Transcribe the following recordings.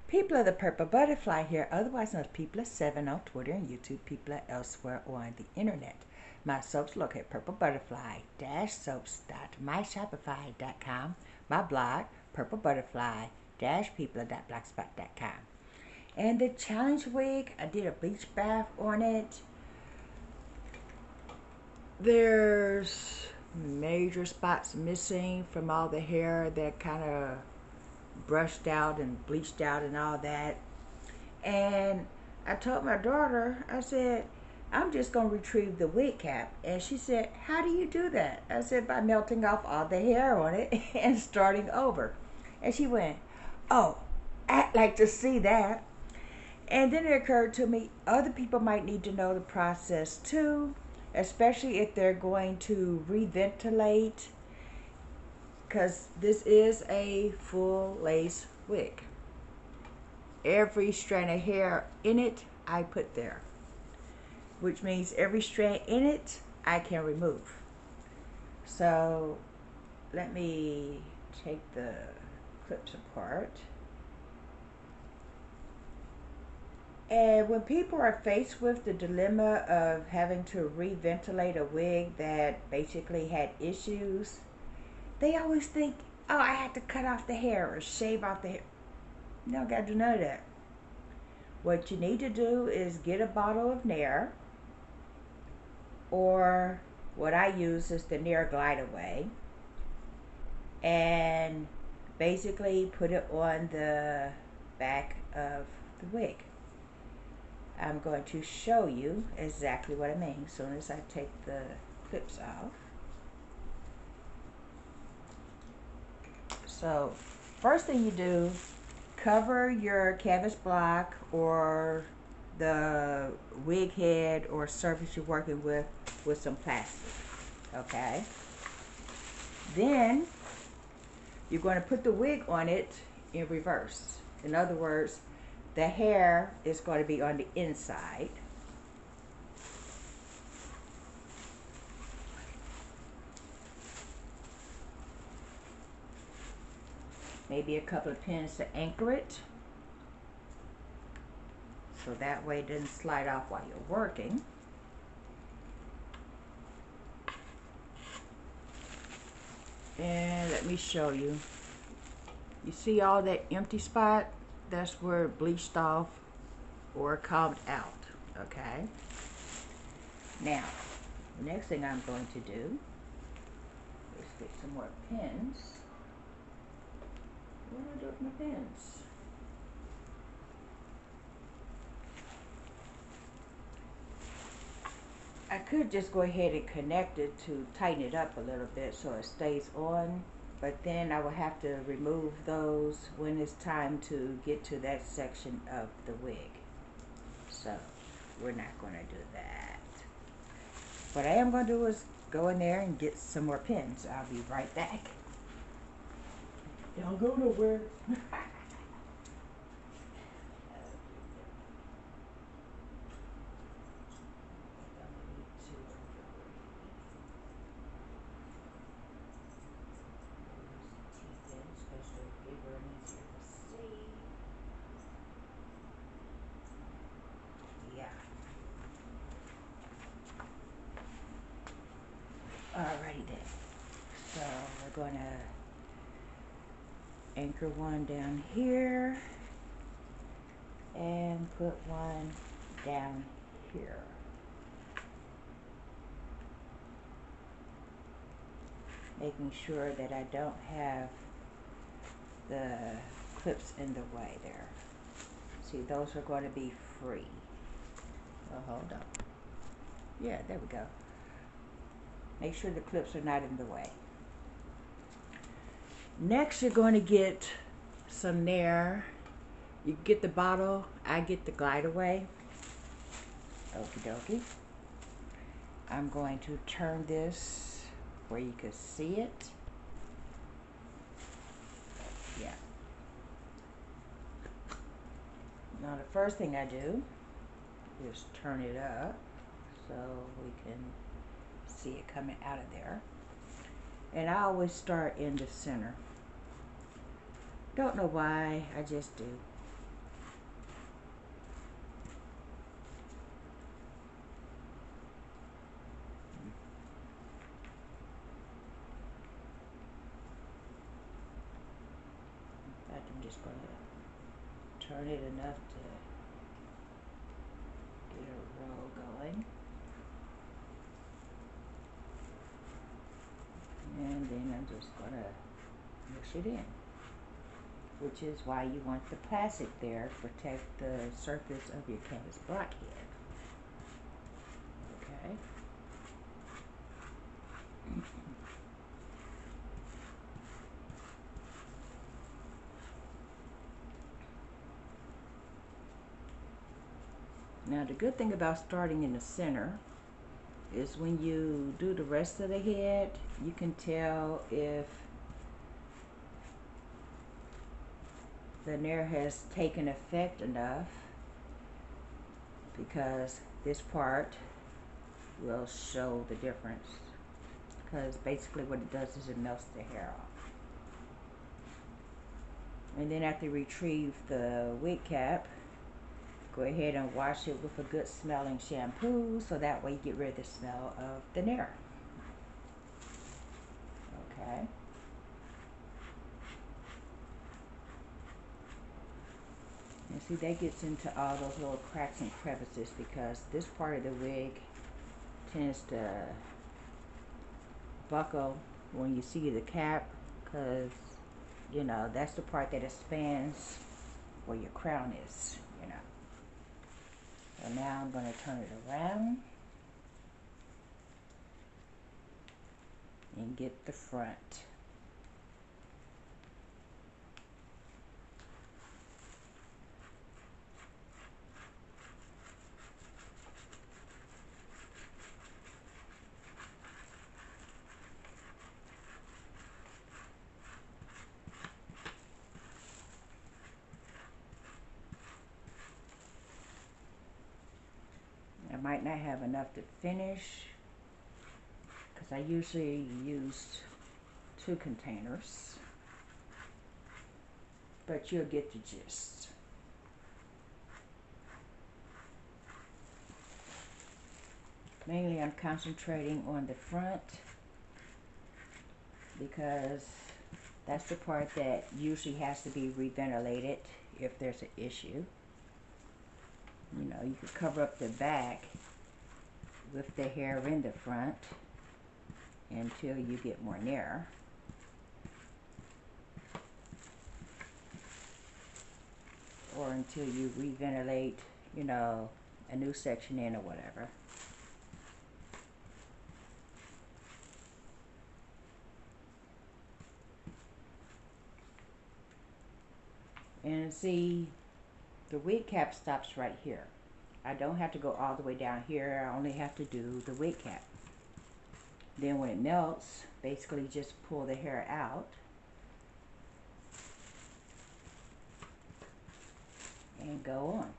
People of the Purple Butterfly here, otherwise known as People7 on Twitter and YouTube, People elsewhere on the internet. My soaps located at purplebutterfly-soaps.myshopify.com, my blog, purplebutterfly-people.blogspot.com. And the challenge wig, I did a bleach bath on it. There's major spots missing from all the hair that kind of brushed out and bleached out and all that. And I told my daughter, I said, I'm just going to retrieve the wig cap. And she said, how do you do that? I said, by melting off all the hair on it and starting over. And she went, oh, I'd like to see that. And then it occurred to me, other people might need to know the process too, especially if they're going to reventilate, because this is a full lace wig. Every strand of hair in it, I put there, which means every strand in it, I can remove. So let me take the clips apart. And when people are faced with the dilemma of having to reventilate a wig that basically had issues, they always think, oh, I had to cut off the hair or shave off the hair. You don't got to do none of that. What you need to do is get a bottle of Nair, or what I use is the Nair Glide Away, and basically put it on the back of the wig. I'm going to show you exactly what I mean as soon as I take the clips off. So first thing you do, cover your canvas block or the wig head or surface you're working with some plastic, okay? Then you're going to put the wig on it in reverse. In other words, the hair is going to be on the inside. Maybe a couple of pins to anchor it, so that way it doesn't slide off while you're working. And let me show you. You see all that empty spot? That's where it bleached off or combed out, okay? Now, the next thing I'm going to do is get some more pins. What do I do with my pins? I could just go ahead and connect it to tighten it up a little bit so it stays on, but then I will have to remove those when it's time to get to that section of the wig. So we're not going to do that. What I am going to do is go in there and get some more pins. I'll be right back. Don't go nowhere. Alrighty then. So we're going to anchor one down here and put one down here. Making sure that I don't have the clips in the way there. See, those are going to be free. Oh, hold on. Yeah, there we go. Make sure the clips are not in the way. Next, you're going to get some Nair. You get the bottle, I get the Glide Away. Okie dokie. I'm going to turn this where you can see it. Yeah. Now the first thing I do is turn it up so we can see it coming out of there. And I always start in the center. Don't know why, I just do. turn it enough to get a roll going. And then I'm just gonna mush it in, which is why you want the plastic there to protect the surface of your canvas blockhead. Okay. Now the good thing about starting in the center is when you do the rest of the head, you can tell if the nair has taken effect enough, because this part will show the difference, because basically what it does is it melts the hair off. And then after you retrieve the wig cap, go ahead and wash it with a good smelling shampoo, so that way you get rid of the smell of the nair. Okay. And see, that gets into all those little cracks and crevices, because this part of the wig tends to buckle when you see the cap, because you know that's the part that expands where your crown is, you know. So now I'm going to turn it around and get the front. I might not have enough to finish, because I usually use 2 containers, but you'll get the gist. Mainly I'm concentrating on the front, because that's the part that usually has to be reventilated if there's an issue. You know, you could cover up the back with the hair in the front until you get more nair. Or until you reventilate, you know, a new section in or whatever. And see, the wig cap stops right here. I don't have to go all the way down here. I only have to do the wig cap. Then when it melts, basically just pull the hair out and go on.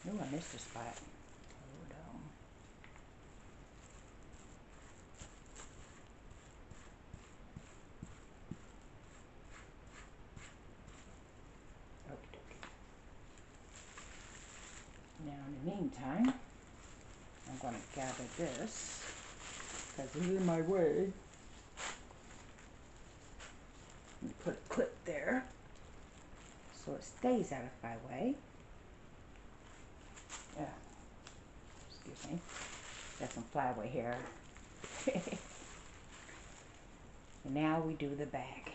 Oh, I missed a spot. Hold on. Okay. Now in the meantime, I'm going to gather this, because it's in my way. And put a clip there so it stays out of my way. Yeah. Excuse me. Got some flyaway hair. And now we do the back.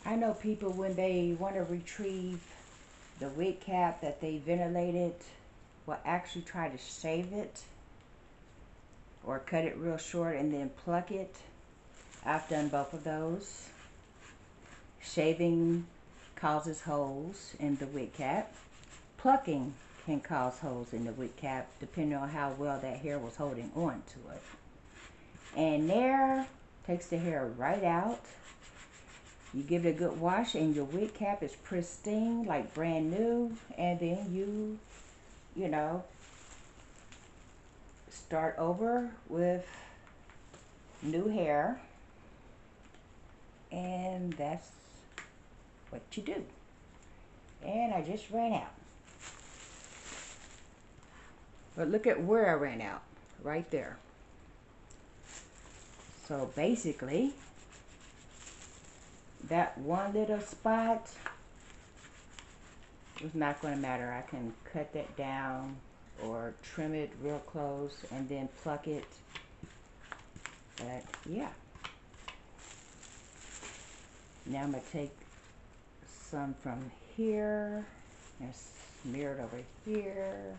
I know people, when they want to retrieve the wig cap that they ventilated, will actually try to shave it or cut it real short and then pluck it. I've done both of those. Shaving causes holes in the wig cap. Plucking can cause holes in the wig cap depending on how well that hair was holding on to it. And nair takes the hair right out You give it a good wash and your wig cap is pristine, like brand new. And then you know, start over with new hair. And that's what you do. And I just ran out. But look at where I ran out. Right there. So basically, that one little spot is not going to matter. I can cut that down or trim it real close and then pluck it. But yeah. Now I'm going to take some from here and smear it over here.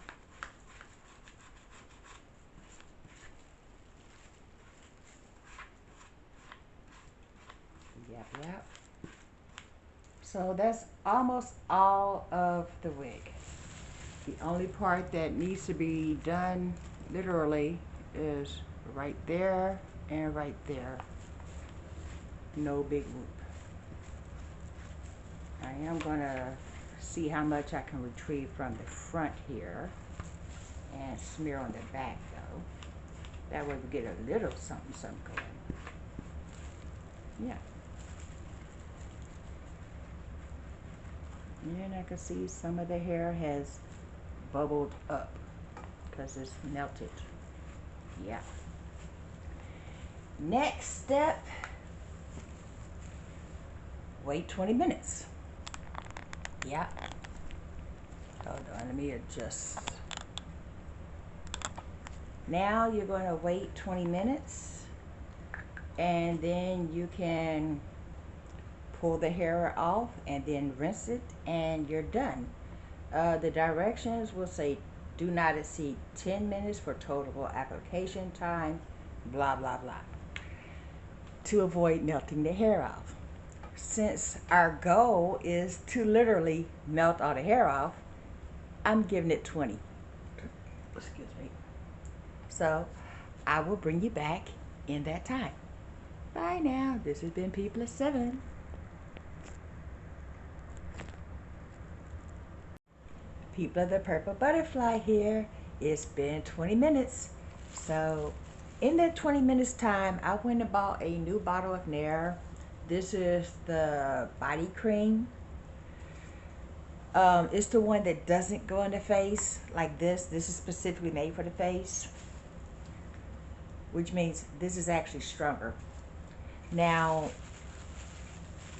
Yep. So that's almost all of the wig. The only part that needs to be done literally is right there and right there. No big whoop. I am gonna see how much I can retrieve from the front here and smear on the back though. That way we get a little something going. Yeah. And I can see some of the hair has bubbled up because it's melted. Yeah. Next step, wait 20 minutes. Yeah. Hold on, let me adjust. Now you're going to wait 20 minutes and then you can pull the hair off and then rinse it and you're done. The directions will say do not exceed 10 minutes for total application time, blah, blah, blah, to avoid melting the hair off. Since our goal is to literally melt all the hair off, I'm giving it 20. Excuse me. So I will bring you back in that time. Bye now. This has been People at 7. People of the Purple Butterfly here. It's been 20 minutes. So in that 20 minutes time, I went and bought a new bottle of Nair. This is the body cream. It's the one that doesn't go in the face like this. This is specifically made for the face, which means this is actually stronger. Now,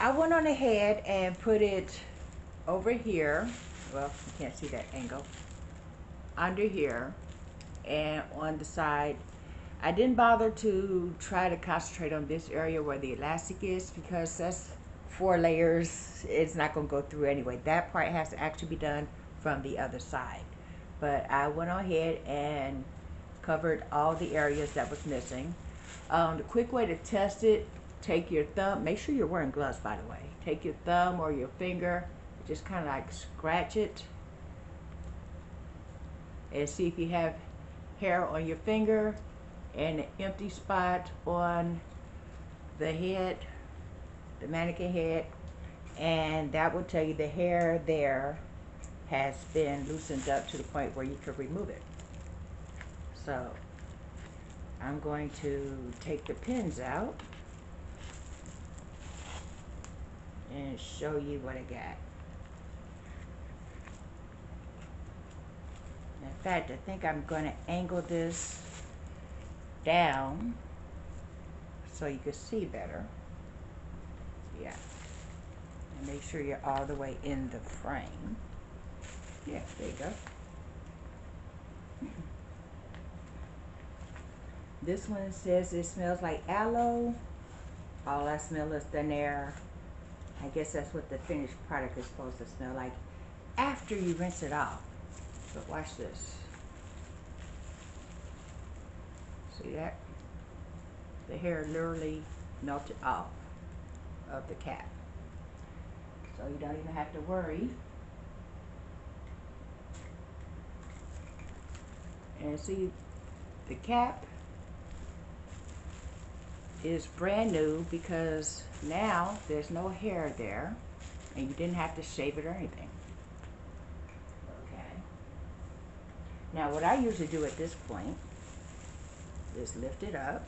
I went on ahead and put it over here. Well, you can't see that angle. Under here and on the side. I didn't bother to try to concentrate on this area where the elastic is because that's 4 layers. It's not going to go through anyway. That part has to actually be done from the other side. But I went ahead and covered all the areas that was missing. The quick way to test it, take your thumb. Make sure you're wearing gloves, by the way. Take your thumb or your finger. Just kind of like scratch it. And see if you have hair on your finger and an empty spot on the head, the mannequin head, and that will tell you the hair there has been loosened up to the point where you can remove it. So I'm going to take the pins out and show you what I got. In fact, I think I'm going to angle this down so you can see better. Yeah. And make sure you're all the way in the frame. Yeah, there you go. This one says it smells like aloe. All I smell is the Nair. I guess that's what the finished product is supposed to smell like after you rinse it off. But watch this. See that? The hair literally melted off of the cap. So you don't even have to worry. And see the cap is brand new because now there's no hair there and you didn't have to shave it or anything. Okay. Now what I usually do at this point is lift it up.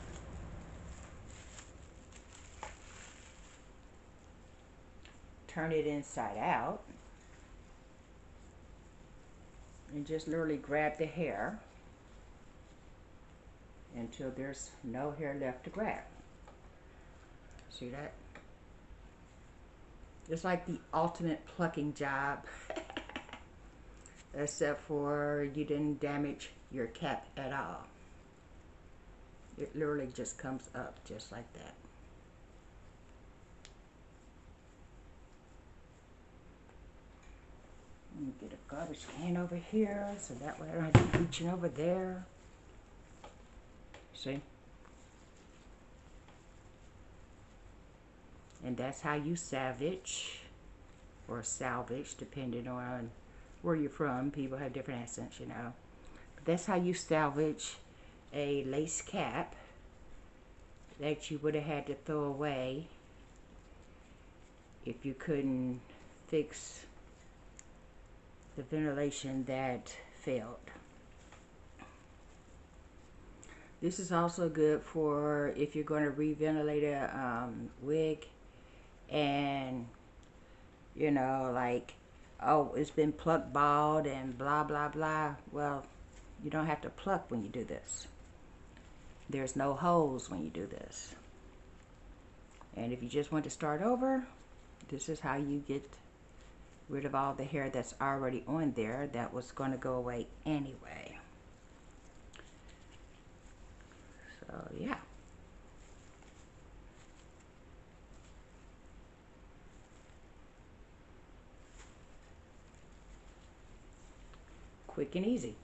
Turn it inside out. And just literally grab the hair until there's no hair left to grab. See that? It's like the ultimate plucking job. Except for you didn't damage your cap at all. It literally just comes up just like that. Let me get a garbage can over here so that way I don't have to be reaching over there. See? And that's how you salvage, or salvage, depending on where you're from. People have different accents, you know. But that's how you salvage a lace cap that you would have had to throw away if you couldn't fix the ventilation that failed. This is also good for if you're going to reventilate a wig and, you know, like, oh, it's been plucked bald and blah, blah, blah. Well, you don't have to pluck when you do this. There's no holes when you do this. And if you just want to start over, this is how you get rid of all the hair that's already on there that was going to go away anyway. So, yeah. Quick and easy.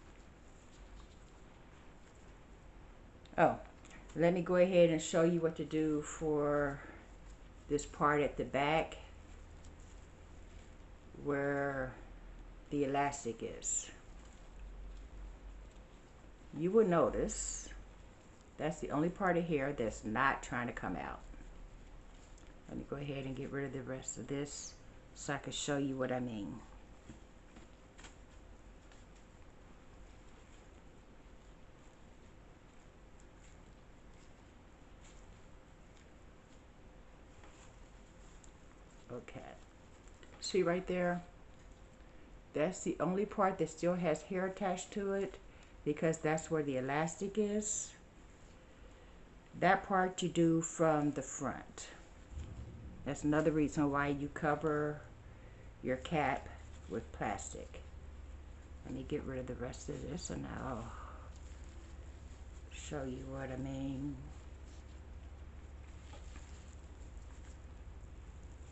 Oh, let me go ahead and show you what to do for this part at the back where the elastic is. You will notice that's the only part of hair that's not trying to come out. Let me go ahead and get rid of the rest of this so I can show you what I mean. Okay, see right there? That's the only part that still has hair attached to it because that's where the elastic is. That part you do from the front. That's another reason why you cover your cap with plastic. Let me get rid of the rest of this and I'll show you what I mean.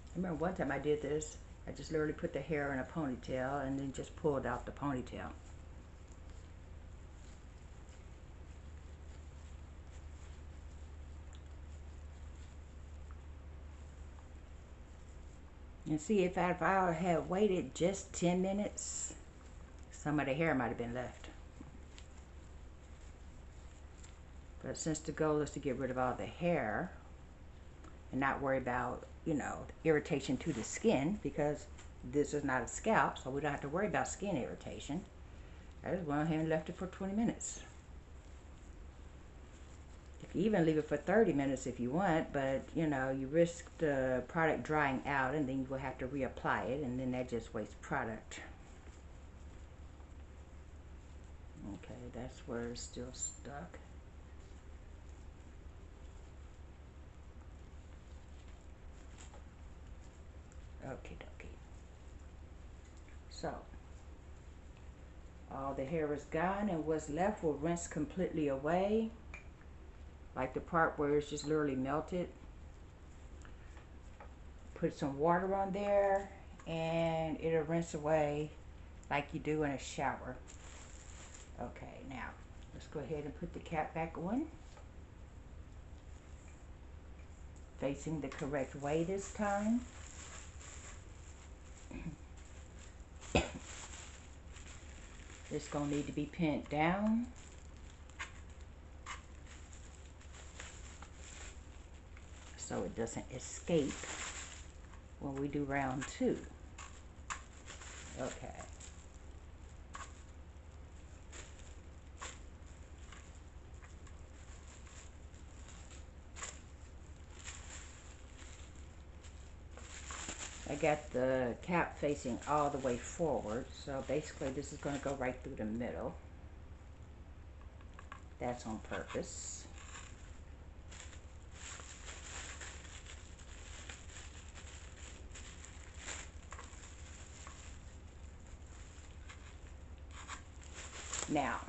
I remember one time I did this. I just literally put the hair in a ponytail and then just pulled out the ponytail. And see, if I had waited just 10 minutes, some of the hair might have been left. But since the goal is to get rid of all the hair and not worry about, you know, irritation to the skin, because this is not a scalp, so we don't have to worry about skin irritation, I just went ahead and left it for 20 minutes. You even leave it for 30 minutes if you want, but you know, you risk the product drying out and then you will have to reapply it, and then that just wastes product. Okay, that's where it's still stuck. Okay, dokie. So, all the hair is gone, and what's left will rinse completely away. Like the part where it's just literally melted. Put some water on there and it'll rinse away like you do in a shower. Okay, now let's go ahead and put the cap back on. Facing the correct way this time. It's gonna need to be pinned down. so it doesn't escape when we do round 2. Okay. I got the cap facing all the way forward, so basically this is going to go right through the middle. That's on purpose. Now,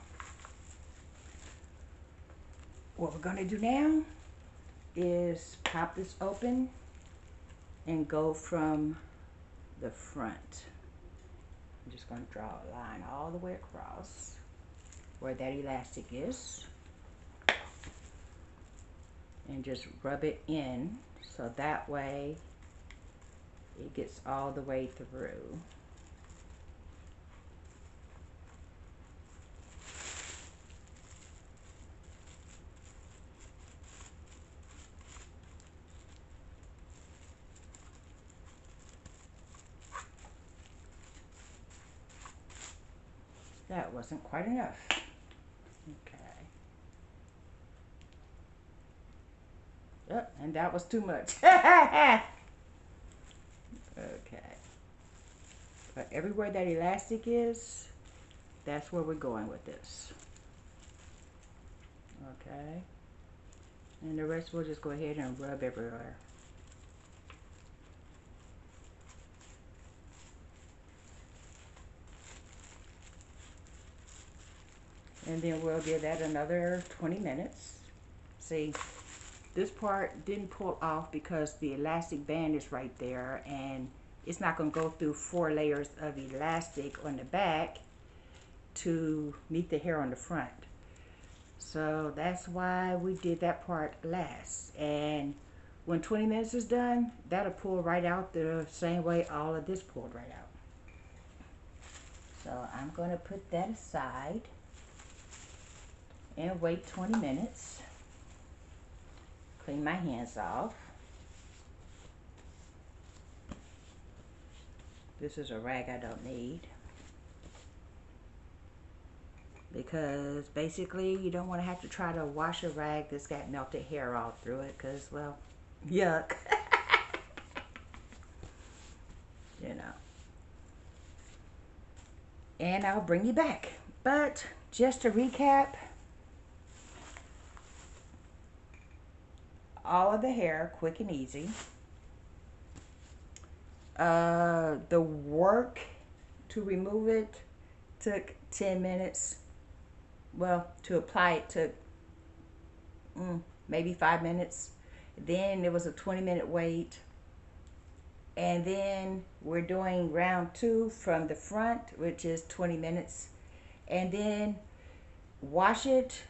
what we're going to do now is pop this open and go from the front. I'm just going to draw a line all the way across where that elastic is and just rub it in so that way it gets all the way through. That wasn't quite enough. Okay. Oh, and that was too much. Okay. But everywhere that elastic is, that's where we're going with this. Okay. And the rest we'll just go ahead and rub everywhere. And then we'll give that another 20 minutes. See, this part didn't pull off because the elastic band is right there and it's not going to go through 4 layers of elastic on the back to meet the hair on the front. So that's why we did that part last. And when 20 minutes is done, that'll pull right out the same way all of this pulled right out. So I'm going to put that aside and wait 20 minutes. Clean my hands off. This is a rag I don't need, because basically you don't want to have to try to wash a rag that's got melted hair all through it, because, well, yuck. You know. And I'll bring you back. But just to recap, all of the hair, quick and easy. The work to remove it took 10 minutes. Well, to apply it took maybe 5 minutes. Then there was a 20-minute wait. And then we're doing round 2 from the front, which is 20 minutes. And then wash it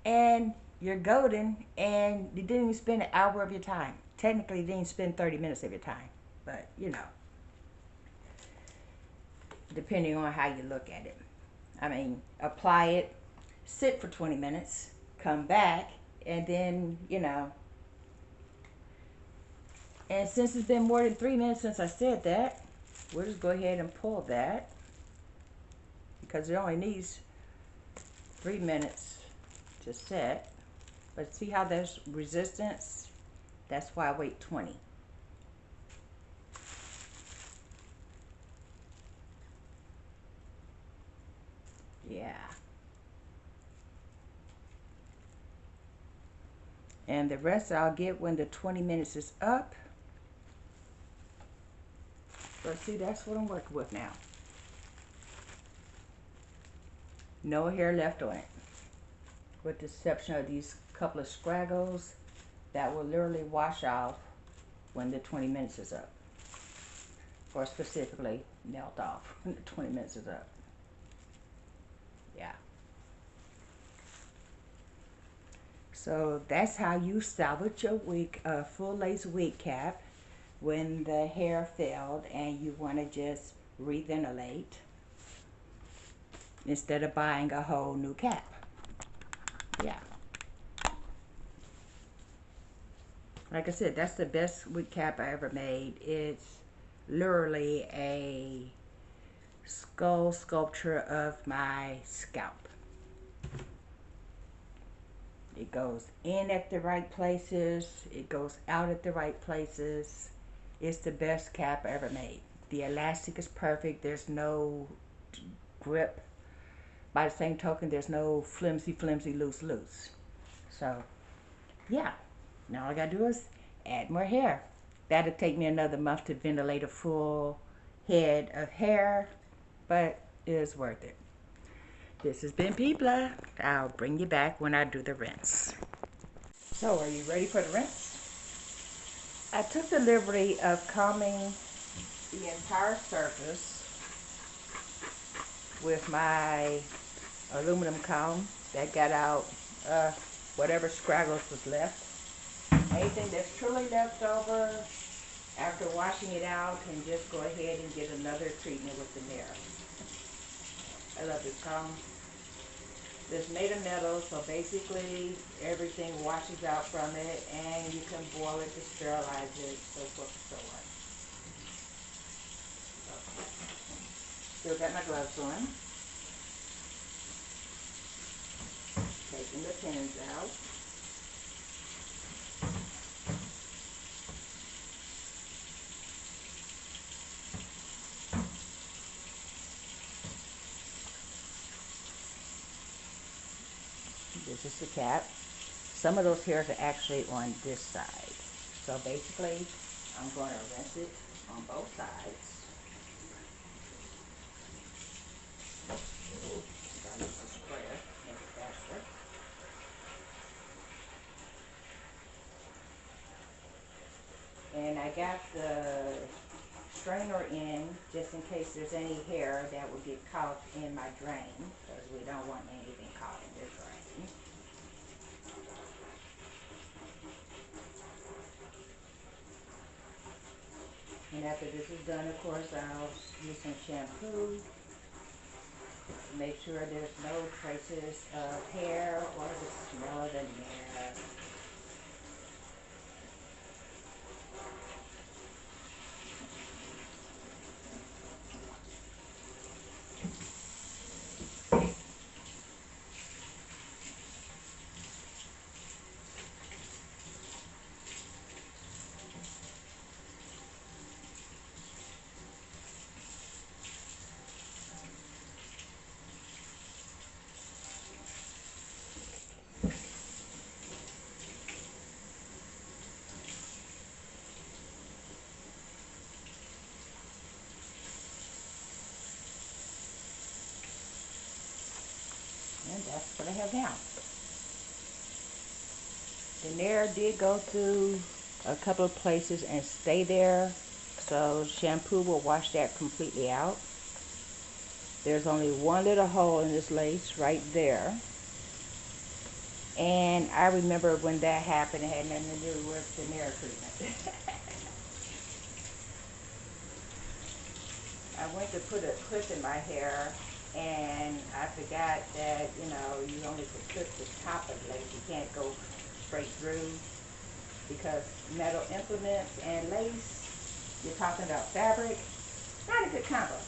and you're golden, and you didn't even spend an hour of your time. Technically, you didn't spend 30 minutes of your time, but you know, depending on how you look at it. I mean, apply it, sit for 20 minutes, come back, and then, you know. And since it's been more than 3 minutes since I said that, we'll just go ahead and pull that, because it only needs 3 minutes to set. But see how there's resistance? That's why I wait 20. Yeah. And the rest I'll get when the 20 minutes is up. But see, that's what I'm working with now. No hair left on it, with the exception of these couple of scraggles that will literally wash off when the 20 minutes is up, or specifically melt off when the 20 minutes is up. Yeah. So that's how you salvage your wig, full lace wig cap when the hair failed and you want to just reventilate instead of buying a whole new cap. Yeah. Like I said, that's the best wig cap I ever made. It's literally a skull sculpture of my scalp. It goes in at the right places. It goes out at the right places. It's the best cap I ever made. The elastic is perfect. There's no grip. By the same token, there's no flimsy, loose. So, yeah. Now all I gotta do is add more hair. That'll take me another month to ventilate a full head of hair, but it is worth it. This has been Pipla. I'll bring you back when I do the rinse. So, are you ready for the rinse? I took the liberty of combing the entire surface with my aluminum comb that got out whatever scraggles was left. Anything that's truly left over after washing it out, and just go ahead and get another treatment with the Nair. I love this comb. It's made of metal, so basically everything washes out from it, and you can boil it to sterilize it, so forth and so on. Still got my gloves on. Taking the pins out. This is the cap. Some of those hairs are actually on this side. So basically, I'm going to rinse it on both sides. And I got the strainer in just in case there's any hair that will get caught in my drain, because we don't want anything caught in this drain. And after this is done, of course, I'll use some shampoo to make sure there's no traces of hair or the smell of the hair. And that's what I have now. The Nair did go through a couple of places and stay there, so shampoo will wash that completely out. There's only one little hole in this lace right there. And I remember when that happened, it had nothing to do with the Nair treatment. I went to put a clip in my hair, and I forgot that, you only could clip the top of the lace. You can't go straight through, because metal implements and lace, you're talking about fabric, not a good combo.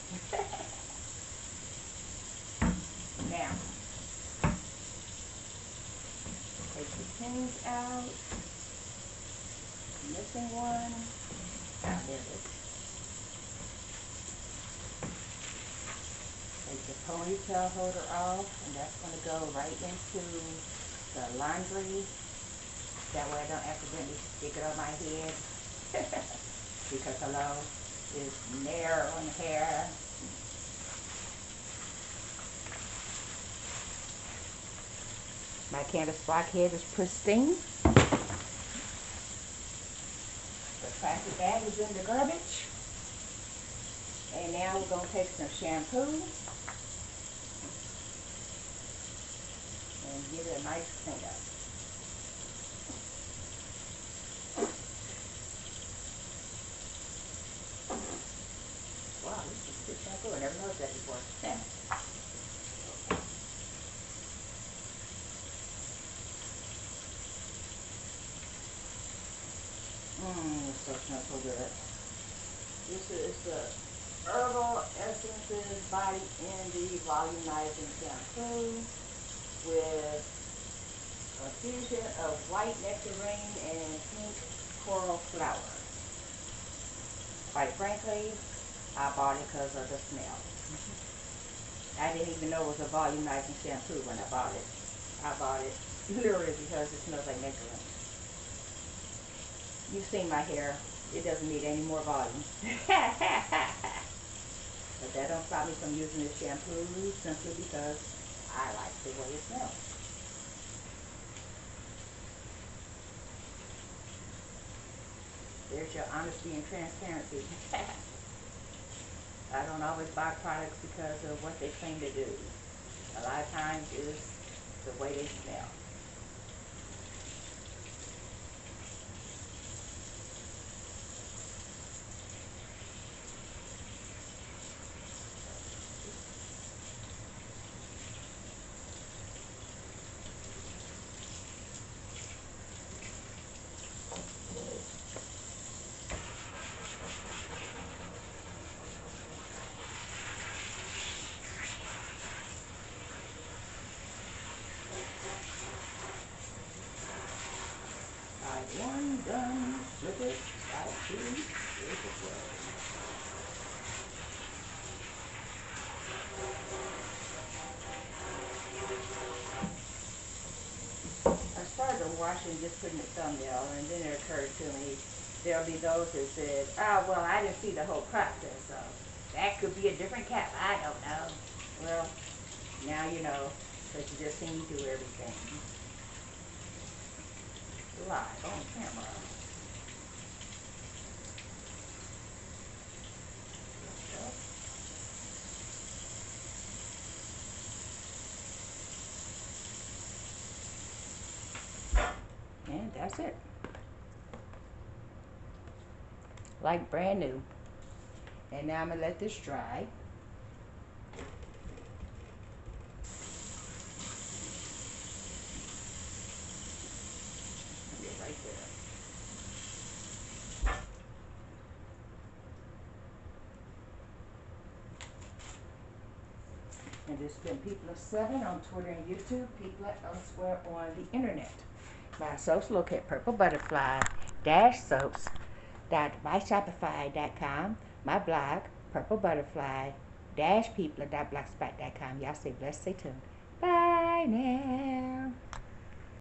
Now, take the pins out. Missing one. Ah, there it is. Take the ponytail holder off, and that's going to go right into the laundry. That way I don't accidentally stick it on my head. Because hello, there's Nair on the hair. My canvas block head is pristine. The plastic bag is in the garbage. And now we're going to take some shampoo and give it a nice clean up. Wow, this is good shampoo. I never noticed that before. Yeah. good. This is the Herbal Essences Body ND Volumizing Shampoo with a fusion of white nectarine and pink coral flower. Quite frankly, I bought it because of the smell. I didn't even know it was a volumizing shampoo when I bought it. I bought it literally because it smells like nectarine. You've seen my hair. It doesn't need any more volume. But that don't stop me from using this shampoo simply because I like the way it smells. There's your honesty and transparency. I don't always buy products because of what they claim to do. A lot of times it's the way they smell. One done, flip it, side two, here's the flow. I started washing just putting the thumbnail, and then it occurred to me there'll be those that said, oh, well, I didn't see the whole process, so that could be a different cap. I don't know. Well, now you know, because you just seen me do everything. Live on camera. And that's it. Like brand new. And now I'm going to let this dry. Right there. And there's been People of 7 on Twitter and YouTube, people elsewhere on the internet. My soaps located at PurpleButterfly-soaps.myshopify.com. My blog, PurpleButterfly-people.blogspot.com. Y'all stay blessed, stay tuned. Bye now.